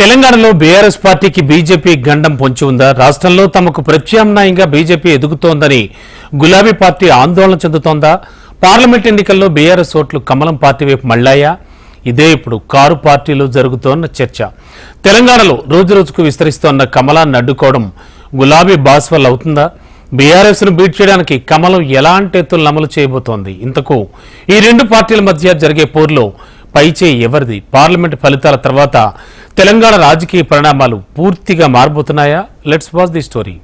తెలంగాణలో బీఆర్ఎస్ పార్టీకి బీజేపీ గండం పొంచి ఉందా? రాష్ట్రంలో తమకు ప్రత్యామ్నాయంగా బీజేపీ ఎదుగుతోందని గులాబీ పార్టీ ఆందోళన చెందుతోందా? పార్లమెంట్ ఎన్నికల్లో బీఆర్ఎస్ ఓట్లు కమలం పార్టీ వైపు మళ్లాయా? ఇదే ఇప్పుడు కారు పార్టీలో జరుగుతోన్న చర్చ. తెలంగాణలో రోజురోజుకు విస్తరిస్తోన్న కమలాన్ని అడ్డుకోవడం గులాబీ బాస్ వల్ల అవుతుందా? బీఆర్ఎస్ ను బీట్ చేయడానికి కమలం ఎలాంటి ఎత్తులను అమలు చేయబోతోంది? ఇంతకు ఈ రెండు పార్టీల మధ్య జరిగే పోరులో పైచేయి ఎవరిది? పార్లమెంట్ ఫలితాల తర్వాత తెలంగాణ రాజకీయ పరిణామాలు పూర్తిగా మారబోతున్నాయా? Let's watch the story.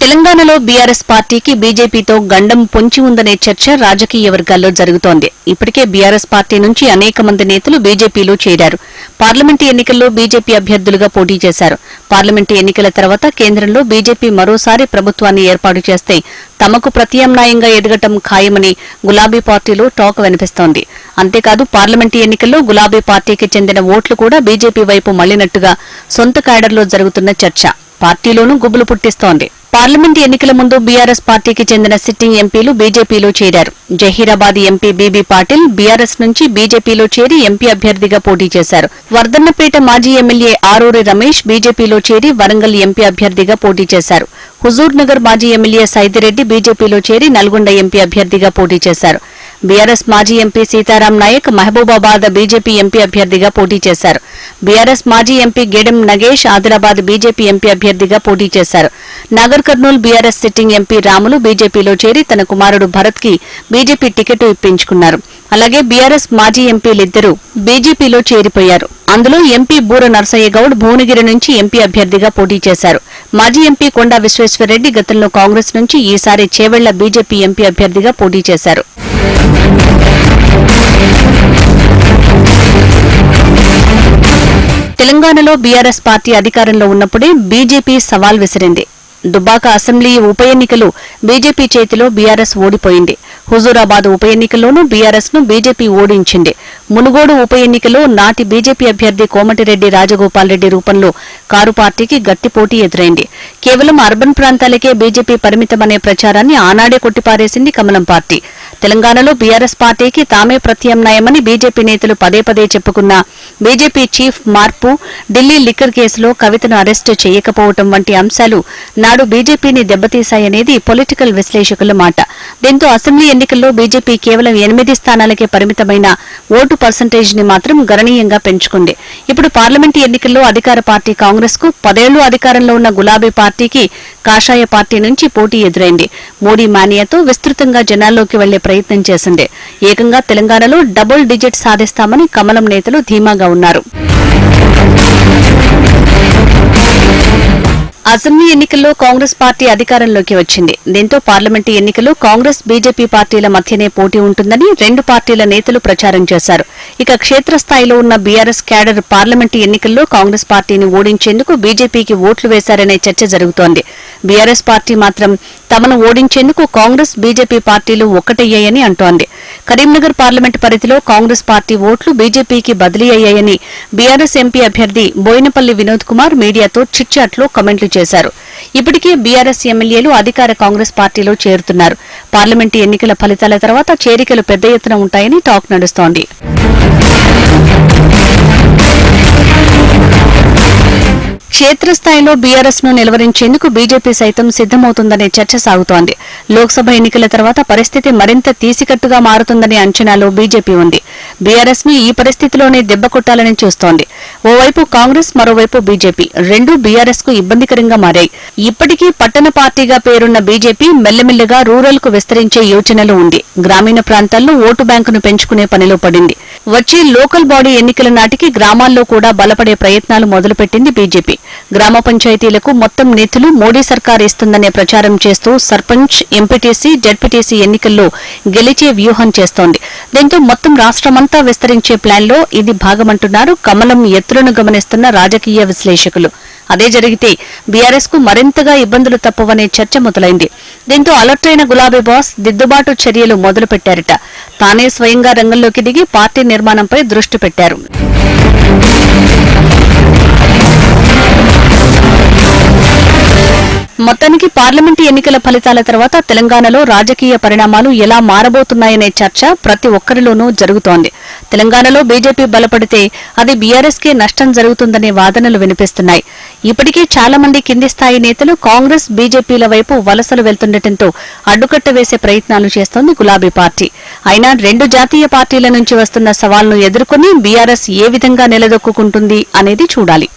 తెలంగాణలో బీఆర్ఎస్ పార్టీకి బీజేపీతో గండం పొంచి ఉందనే చర్చ రాజకీయ వర్గాల్లో జరుగుతోంది. ఇప్పటికే బీఆర్ఎస్ పార్టీ నుంచి అనేక మంది నేతలు బీజేపీలో చేరారు. పార్లమెంటు ఎన్నికల్లో బీజేపీ అభ్యర్థులుగా పోటీ చేశారు. పార్లమెంటు ఎన్నికల తర్వాత కేంద్రంలో బీజేపీ మరోసారి ప్రభుత్వాన్ని ఏర్పాటు చేస్తే తమకు ప్రత్యామ్నాయంగా ఎదగటం ఖాయమని గులాబీ పార్టీలో టాక్ వినిపిస్తోంది. అంతేకాదు పార్లమెంటు ఎన్నికల్లో గులాబీ పార్టీకి చెందిన ఓట్లు కూడా బీజేపీ వైపు మళ్లినట్టుగా సొంత క్యాడర్లో జరుగుతున్న చర్చ పార్టీలోనూ గుబులు పుట్టిస్తోంది. పార్లమెంటు ఎన్నికల ముందు బీఆర్ఎస్ పార్టీకి చెందిన సిట్టింగ్ ఎంపీలు బీజేపీలో చేరారు. Zaheerabad MP BB Patil BRS నుంచి బీజేపీలో చేరి ఎంపీ అభ్యర్థిగా పోటీ చేశారు. వర్ధన్నపేట మాజీ ఎమ్మెల్యే ఆరూరి రమేష్ బీజేపీలో చేరి వరంగల్ ఎంపీ అభ్యర్థిగా పోటీ చేశారు. హుజూర్ నగర్ మాజీ ఎమ్మెల్యే సైదిరెడ్డి బీజేపీలో చేరి నల్గొండ ఎంపీ అభ్యర్థిగా పోటీ చేశారు. బీఆర్ఎస్ మాజీ MP Seetharam Naik Mahabubabad BJP MP అభ్యర్థిగా పోటీ చేశారు. బీఆర్ఎస్ మాజీ MP Gedam Nagesh Adilabad BJP MP అభ్యర్థిగా పోటీ చేశారు. Nagar Kurnool BRS sitting MP Ramulu బీజేపీలో చేరి తన కుమారుడు భరత్ కి బీజేపీ టికెట్ ఇప్పించుకున్నారు. అలాగే బీఆర్ఎస్ మాజీ ఎంపీలిద్దరూ బీజేపీలో చేరిపోయారు. అందులో ఎంపీ బూర నర్సయ్య గౌడ్ భువనగిరి నుంచి ఎంపీ అభ్యర్థిగా పోటీ చేశారు. మాజీ ఎంపీ కొండా విశ్వేశ్వరరెడ్డి గతంలో కాంగ్రెస్ నుంచి ఈసారి చేవెళ్ల బీజేపీ ఎంపీ అభ్యర్థిగా పోటీ చేశారు. తెలంగాణలో బీఆర్ఎస్ పార్టీ అధికారంలో ఉన్నప్పుడే బీజేపీ సవాల్ విసిరింది. దుబ్బాక అసెంబ్లీ ఉప ఎన్నికలు బీజేపీ చేతిలో బీఆర్ఎస్ ఓడిపోయింది. హుజూరాబాద్ ఉప ఎన్నికల్లోనూ బీఆర్ఎస్ ను బీజేపీ ఓడించింది. మునుగోడు ఉప ఎన్నికలో నాటి బీజేపీ అభ్యర్థి కోమటిరెడ్డి రాజగోపాల్ రెడ్డి రూపంలో కారు పార్టీకి గట్టి పోటీ ఎదురైంది. కేవలం అర్బన్ ప్రాంతాలకే బీజేపీ పరిమితమనే ప్రచారాన్ని ఆనాడే కొట్టిపారేసింది కమలం పార్టీ. తెలంగాణలో బీఆర్ఎస్ పార్టీకి తామే ప్రత్యామ్నాయమని బీజేపీ నేతలు పదే పదే చెప్పుకున్నా బీజేపీ చీఫ్ మార్పు, ఢిల్లీ లిక్కర్ కేసులో కవితను అరెస్టు చేయకపోవడం వంటి అంశాలు నాడు బీజేపీని దెబ్బతీశాయనేది పొలిటికల్ విశ్లేషకుల మాట. దీంతో అసెంబ్లీ ఎన్నికల్లో బీజేపీ కేవలం 8 స్థానాలకే పరిమితమైన ఓటు పర్సంటేజ్ ని మాత్రం గణనీయంగా పెంచుకుంది. ఇప్పుడు పార్లమెంటు ఎన్నికల్లో అధికార పార్టీ కాంగ్రెస్ కు 10 ఏళ్లు అధికారంలో ఉన్న గులాబీ పార్టీకి కాషాయ పార్టీ నుంచి పోటీ ఎదురైంది. మోడీ మానియాతో విస్తృతంగా జనాల్లోకి వెళ్లే ప్రయత్నం చేసింది. ఏకంగా తెలంగాణలో డబుల్ డిజిట్ సాధిస్తామని కమలం నేతలు ధీమాగా ఉన్నారు. అసెంబ్లీ ఎన్నికల్లో కాంగ్రెస్ పార్టీ అధికారంలోకి వచ్చింది. దీంతో పార్లమెంటు ఎన్నికల్లో కాంగ్రెస్ బీజేపీ పార్టీల మధ్యనే పోటీ ఉంటుందని రెండు పార్టీల నేతలు ప్రచారం చేశారు. ఇక క్షేత్రస్థాయిలో ఉన్న బీఆర్ఎస్ క్యాడర్ పార్లమెంటు ఎన్నికల్లో కాంగ్రెస్ పార్టీని ఓడించేందుకు బీజేపీకి ఓట్లు వేశారనే చర్చ జరుగుతోంది. బీఆర్ఎస్ పార్టీ మాత్రం తమను ఓడించేందుకు కాంగ్రెస్ బీజేపీ పార్టీలు ఒక్కటయ్యాయని అంటోంది. కరీంనగర్ పార్లమెంటు పరిధిలో కాంగ్రెస్ పార్టీ ఓట్లు బీజేపీకి బదిలీ అయ్యాయని బీఆర్ఎస్ ఎంపీ అభ్యర్థి బోయినపల్లి వినోద్ కుమార్ మీడియాతో చిట్చాట్లో కమెంట్లు చేశారు. ఇప్పటికే బీఆర్ఎస్ ఎమ్మెల్యేలు అధికార కాంగ్రెస్ పార్టీలో చేరుతున్నారు. పార్లమెంటు ఎన్నికల ఫలితాల తర్వాత చేరికలు పెద్ద ఎత్తున ఉంటాయని టాక్ నడుస్తోంది. క్షేత్రస్థాయిలో బీఆర్ఎస్ ను నిలువరించేందుకు బీజేపీ సైతం సిద్దమవుతుందనే చర్చ సాగుతోంది. లోక్సభ ఎన్నికల తర్వాత పరిస్థితి మరింత తీసికట్టుగా మారుతుందనే అంచనాలో బీజేపీ ఉంది. బీఆర్ఎస్ ను ఈ పరిస్థితిలోనే దెబ్బకొట్టాలని చూస్తోంది. ఓవైపు కాంగ్రెస్, మరోవైపు బీజేపీ రెండూ బీఆర్ఎస్ కు ఇబ్బందికరంగా మారాయి. ఇప్పటికీ పట్టణ పార్టీగా పేరున్న బీజేపీ మెల్లమెల్లగా రూరల్ కు విస్తరించే యోచనలో ఉంది. గ్రామీణ ప్రాంతాల్లో ఓటు బ్యాంకును పెంచుకునే పనిలో పడింది. వచ్చే లోకల్ బాడీ ఎన్నికల నాటికి గ్రామాల్లో కూడా బలపడే ప్రయత్నాలు మొదలుపెట్టింది బీజేపీ. గ్రామ పంచాయతీలకు మొత్తం నిధులు మోడీ సర్కార్ ఇస్తుందనే ప్రచారం చేస్తూ సర్పంచ్, ఎంపీటీసీ, జడ్పీటీసీ ఎన్నికల్లో గెలిచే వ్యూహం చేస్తోంది. దీంతో మొత్తం రాష్ట్రమంతా విస్తరించే ప్లాన్లో ఇది భాగమంటున్నారు కమలం ఎత్తులను గమనిస్తున్న రాజకీయ విశ్లేషకులు. అదే జరిగితే బీఆర్ఎస్ కు మరింతగా ఇబ్బందులు తప్పవనే చర్చ మొదలైంది. దీంతో అలర్ట్ అయిన గులాబీ బాస్ దిద్దుబాటు చర్యలు మొదలుపెట్టారట. తానే స్వయంగా రంగంలోకి దిగి పార్టీ నిర్మాణంపై దృష్టి పెట్టారు. మొత్తానికి పార్లమెంటు ఎన్నికల ఫలితాల తర్వాత తెలంగాణలో రాజకీయ పరిణామాలు ఎలా మారబోతున్నాయనే చర్చ ప్రతి ఒక్కరిలోనూ జరుగుతోంది. తెలంగాణలో బీజేపీ బలపడితే అది బీఆర్ఎస్కే నష్టం జరుగుతుందనే వాదనలు వినిపిస్తున్నాయి. ఇప్పటికే చాలా మంది కింది స్థాయి నేతలు కాంగ్రెస్, బీజేపీల వైపు వలసలు వెళ్తుండటంతో అడ్డుకట్ట వేసే ప్రయత్నాలు చేస్తోంది గులాబీ పార్టీ. అయినా రెండు జాతీయ పార్టీల నుంచి వస్తున్న సవాల్ను ఎదుర్కొని బీఆర్ఎస్ ఏ విధంగా నిలదొక్కుంటుంది అనేది చూడాలి.